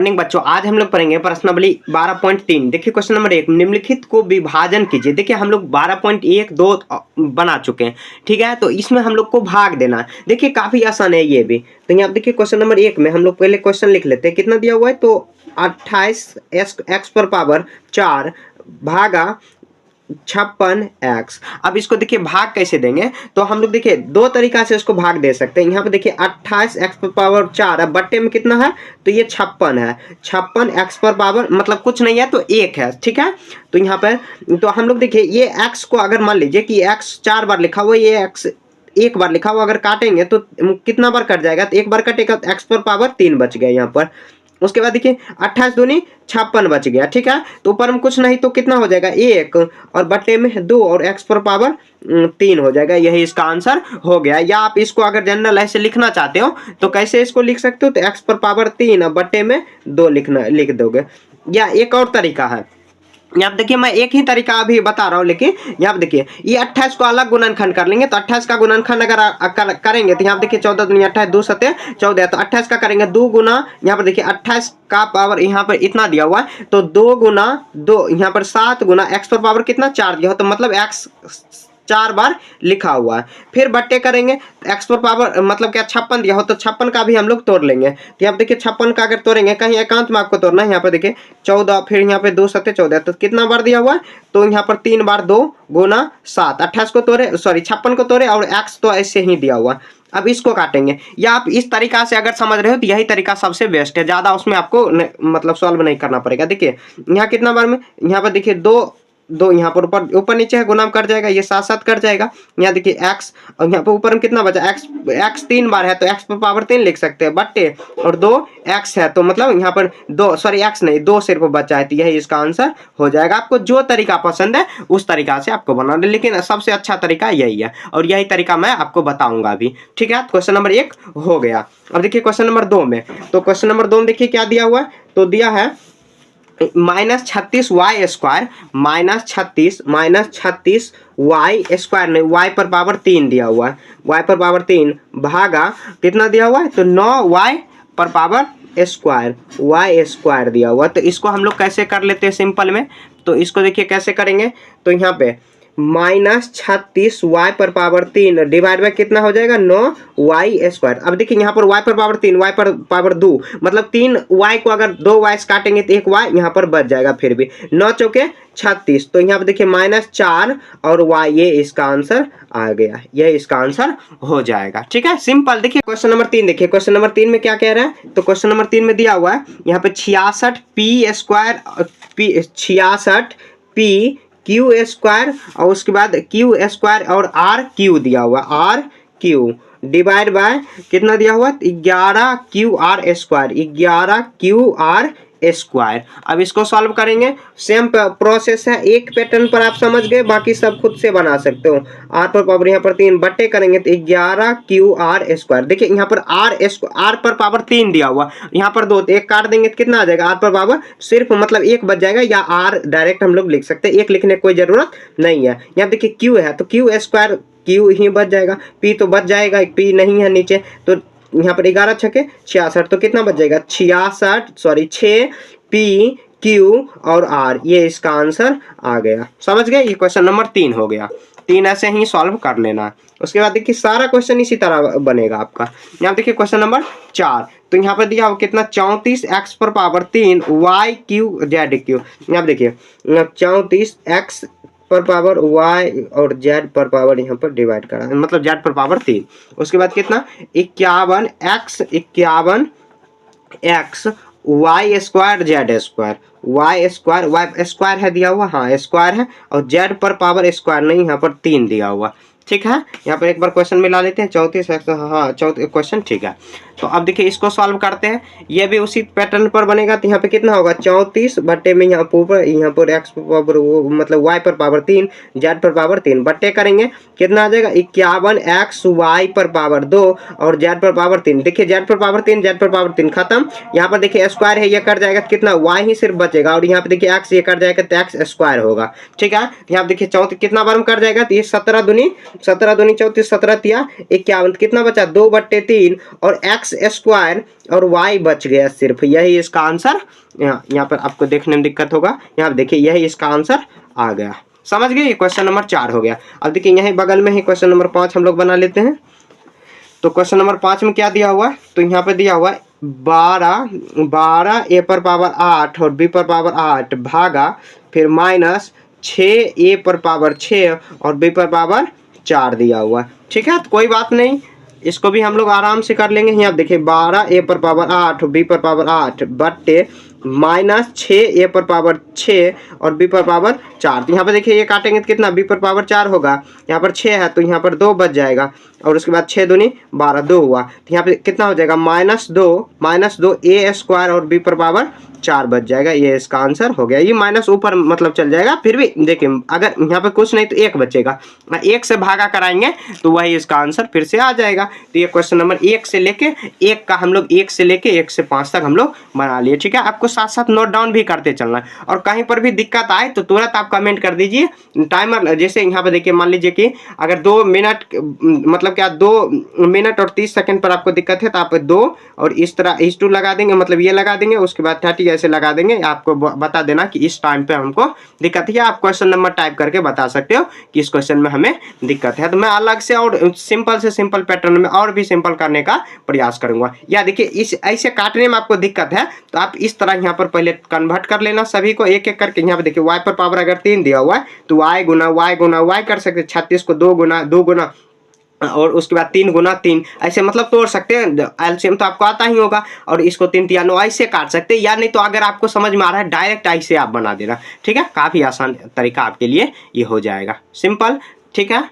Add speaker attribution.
Speaker 1: Morning बच्चों, आज हम लोग पढ़ेंगे प्रश्नावली 12.3। देखिए क्वेश्चन नंबर 1, निम्नलिखित को विभाजन कीजिए। देखिए हम लोग 12.1 2 बना चुके हैं, ठीक है। तो इसमें हम लोग को भाग देना है। देखिए काफी आसान है ये भी। तो यहाँ देखिए क्वेश्चन नंबर 1 में हम लोग पहले क्वेश्चन लिख लेते हैं। कितना दिया हुआ है तो 28 x पर पावर 4 भागा 56x। अब इसको देखिए भाग कैसे देंगे, तो हम लोग देखिए दो तरीका से इसको भाग दे सकते हैं। यहाँ पे देखिए 28x पर पावर 4 अब बट्टे में कितना है तो ये 56 है। 56x पर पावर मतलब कुछ नहीं है तो 1 है, ठीक है। तो यहाँ पर तो हम लोग देखिए ये x को अगर मान लीजिए कि x 4 बार लिखा हुआ, ये x एक बार लिखा हुआ, अगर काटेंगे तो कितना बार कट जाएगा तो एक बार कटेगा तो x पर पावर 3 बच गया यहाँ पर। उसके बाद देखिए 28 दूनी 56 बच गया, ठीक है। तो ऊपर में कुछ नहीं तो कितना हो जाएगा 1 और बटे में 2 और x पर पावर 3 हो जाएगा। यही इसका आंसर हो गया। या आप इसको अगर जनरल ऐसे लिखना चाहते हो तो कैसे इसको लिख सकते हो, तो x पर पावर 3 और बटे में 2 लिख दोगे। या एक और तरीका है, यहाँ देखिए मैं एक ही तरीका अभी बता रहा हूँ, लेकिन यहाँ देखिए ये 28 को अलग गुणनखंड कर लेंगे। तो 28 का गुणनखंड अगर करेंगे तो यहाँ देखिए 14 दूनी 28 2 सत्ते 14, तो 28 का करेंगे 2 गुना, यहाँ पर देखिए 28 का पावर यहाँ पर इतना दिया हुआ है तो 2 गुना 2 यहाँ पर 7 गुना x पर पावर कितना 4 दिया हो, तो मतलब x 4 बार लिखा हुआ है। फिर बट्टे करेंगे x पर पावर मतलब क्या 56 दिया हो तो 56 का भी हम लोग तोड़ लेंगे। तो यहाँ देखिए 56 का अगर तोड़ेंगे कहीं एकांत में आपको तोड़ना है, यहाँ पर देखिए 14 फिर यहाँ पे 2 सत्ते 14, तो कितना बार दिया हुआ है तो यहाँ पर 3 बार 2 गुना 7, 28 को तोड़े सॉरी 56 को तोड़े और x तो ऐसे ही दिया हुआ। अब इसको काटेंगे, या आप इस तरीका से अगर समझ रहे हो तो यही तरीका सबसे बेस्ट है, ज्यादा उसमें आपको मतलब सॉल्व नहीं करना पड़ेगा। देखिए यहाँ कितना बार में यहाँ पर देखिए 2 यहाँ पर ऊपर नीचे है गुना कट जाएगा, ये 7 7 कट जाएगा। यहाँ देखिए x और यहाँ पर ऊपर में कितना बचा x 3 बार है तो x पर पावर 3 लिख सकते हैं, बट्टे और 2 x है तो मतलब यहाँ पर 2 सॉरी x नहीं 2 सिर्फ बचा है, तो यही इसका आंसर हो जाएगा। आपको जो तरीका पसंद है उस तरीका से आपको बनाना, लेकिन सबसे अच्छा तरीका यही है और यही तरीका मैं आपको बताऊंगा अभी, ठीक है। क्वेश्चन नंबर 1 हो गया। अब देखिए क्वेश्चन नंबर 2 में, तो क्वेश्चन नंबर 2 में देखिए क्या दिया हुआ है, तो दिया है -36 y स्क्वायर -36 y स्क्वायर नहीं y पर पावर 3 दिया हुआ है, y पर पावर 3 भागा कितना दिया हुआ है तो 9y पर पावर स्क्वायर y स्क्वायर दिया हुआ। तो इसको हम लोग कैसे कर लेते हैं सिंपल में, तो इसको देखिए कैसे करेंगे, तो यहाँ पे -36 y पर पावर 3 डिवाइड बाय कितना हो जाएगा 9y स्क्वायर। अब देखिए यहाँ पर y पर पावर 3 y पर पावर 2 मतलब 3y को अगर 2y काटेंगे तो 1y यहाँ पर बच जाएगा, फिर भी 9 चौके 36, तो यहाँ पर देखिए -4 और y, ये इसका आंसर आ गया, यह इसका आंसर हो जाएगा, ठीक है सिंपल। देखिए क्वेश्चन नंबर 3 देखिए, क्वेश्चन नंबर 3 में क्या कह रहा है, तो क्वेश्चन नंबर 3 में दिया हुआ है यहाँ पे 66 p square 66 p Q square और उसके बाद क्यू स्क्वायर और आर क्यू दिया हुआ, आर क्यू डिवाइड बाय कितना दिया हुआ 11 Q R square 11 Q R square. अब इसको सॉल्व करेंगे, सेम प्रोसेस है, एक पैटर्न पर आप समझ गए, बाकी सब खुद से बना सकते हो। आर पर पावर यहाँ पर 3 बट्टे करेंगे तो 11 क्यू आर स्क्वायर। देखिए यहाँ पर आर पर पावर 3 दिया हुआ, यहाँ पर 2 तो 1 काट देंगे तो कितना आ जाएगा, आर पर पावर सिर्फ मतलब 1 बच जाएगा, या आर डायरेक्ट हम लोग लिख सकते हैं, 1 लिखने की कोई जरूरत नहीं है। यहाँ देखिए क्यू है तो क्यू स्क्वायर क्यू ही बच जाएगा, पी तो बच जाएगा, पी नहीं है नीचे, तो यहाँ पर 11 छके 66, तो कितना बच जाएगा 6 पी क्यू और आर, ये इसका आंसर आ गया। समझ गए, ये क्वेश्चन नंबर 3 हो गया। 3 ऐसे ही सॉल्व कर लेना। उसके बाद देखिए सारा क्वेश्चन इसी तरह बनेगा आपका। यहाँ देखिए क्वेश्चन नंबर 4, तो यहाँ पर दिया कितना 34 x पर power 3 y Q Z Q. यहाँ देखिए 34 x पर पावर y और z पर पावर यहाँ पर डिवाइड करा, मतलब z पर पावर 3। उसके बाद कितना 51 x y square z square, y square है दिया हुआ, हाँ स्क्वायर है, और z पर पावर स्क्वायर नहीं, यहाँ पर 3 दिया हुआ, ठीक है। यहाँ पर एक बार क्वेश्चन मिला लेते हैं 34 x, हाँ 34 क्वेश्चन ठीक है। तो अब देखिए इसको सॉल्व करते हैं, ये भी उसी पैटर्न पर बनेगा। तो यहाँ पे कितना होगा 34 बट्टे में यहाँ पर x पर पावर मतलब y पर पावर 3 z पर पावर 3 बट्टे करेंगे कितना आ जाएगा 51 x y पर पावर 2 और z पर पावर 3। देखिए z पर पावर 3 z पर पावर 3 खत्म, यहाँ पर देखिए स्क्वायर है, ये कट जाएगा कितना y ही सिर्फ बचेगा, और यहाँ पे देखिए x ये कट जाएगा तो x स्क्वायर होगा, ठीक है। यहाँ पे देखिए 34 कितना बार में कट जाएगा, तो ये 17 दूनी 34 17 तिया 51, कितना बचा 2/3 और x एक्स स्क्वायर और वाई बच गया सिर्फ, यही इसका आंसर। यहाँ पर आपको देखने में दिक्कत होगा, यहाँ देखिए यही इसका आंसर आ गया। समझ गए, ये क्वेश्चन नंबर 4 हो गया। अब देखिए यही बगल में ही क्वेश्चन नंबर 5 हम लोग बना लेते हैं। तो क्वेश्चन नंबर 5 में क्या दिया हुआ है, तो यहाँ पे दिया हुआ है 12 ए पर पावर 8 और बी पर पावर 8 भागा फिर माइनस 6 ए पर पावर 6 और बी पर पावर 4 दिया हुआ है। ठीक है, तो कोई बात नहीं, इसको भी हम लोग आराम से कर लेंगे। यहाँ देखिए 12 ए पर पावर 8 बी पर पावर 8 बट्टे माइनस 6 ए पर पावर 6 और बी पर पावर 4। तो यहाँ पर देखिए ये काटेंगे तो कितना, बी पर पावर 4 होगा, यहाँ पर 6 है तो यहाँ पर 2 बच जाएगा और उसके बाद 6 दूनी 12, 2 हुआ। तो यहाँ पे कितना हो जाएगा, -2 ए स्क्वायर और बी पर पावर 4 बच जाएगा। ये इसका आंसर हो गया। ये माइनस ऊपर मतलब चल जाएगा, फिर भी देखिए अगर यहाँ पे कुछ नहीं तो 1 बचेगा, 1 से भागा कराएंगे तो वही इसका आंसर फिर से आ जाएगा। तो ये क्वेश्चन नंबर 1 से लेके 1 का हम लोग 1 से लेके 1 से 5 तक हम लोग बना लिए। ठीक है, आपको साथ साथ नोट डाउन भी करते चलना है, और कहीं पर भी दिक्कत आए तो तुरंत आप कमेंट कर दीजिए। टाइमर जैसे यहाँ पे देखिए मान लीजिए कि अगर 2 मिनट मतलब क्या 2 मिनट और 30 सेकंड पर आपको दिक्कत है तो आप 2 और इस तरह इस 2 लगा देंगे, मतलब ये लगा देंगे, उसके बाद 30 ऐसे लगा देंगे। आपको बता देना कि इस टाइम पे हमको दिक्कत है, आप क्वेश्चन नंबर टाइप करके बता सकते हो कि इस क्वेश्चन में हमें दिक्कत है। तो मैं अलग से और सिंपल से सिंपल पैटर्न में और भी सिंपल करने का प्रयास करूंगा। या देखिए इस ऐसे काटने में आपको दिक्कत है तो आप इस तरह यहाँ पर पहले कन्वर्ट कर लेना सभी को एक एक करके। यहाँ पे देखिए y पर पावर अगर 3 दिया हुआ है तो y गुना y कर सकते हैं, 36 को 2 गुना और उसके बाद 3 गुना 3 ऐसे मतलब तोड़ सकते हैं। एलसीएम तो आपको आता ही होगा, और इसको 3 3 9 ऐसे काट सकते हैं, या नहीं तो अगर आपको समझ में आ रहा है डायरेक्ट ऐसे आप बना देना। ठीक है, काफ़ी आसान तरीका आपके लिए ये हो जाएगा, सिंपल। ठीक है।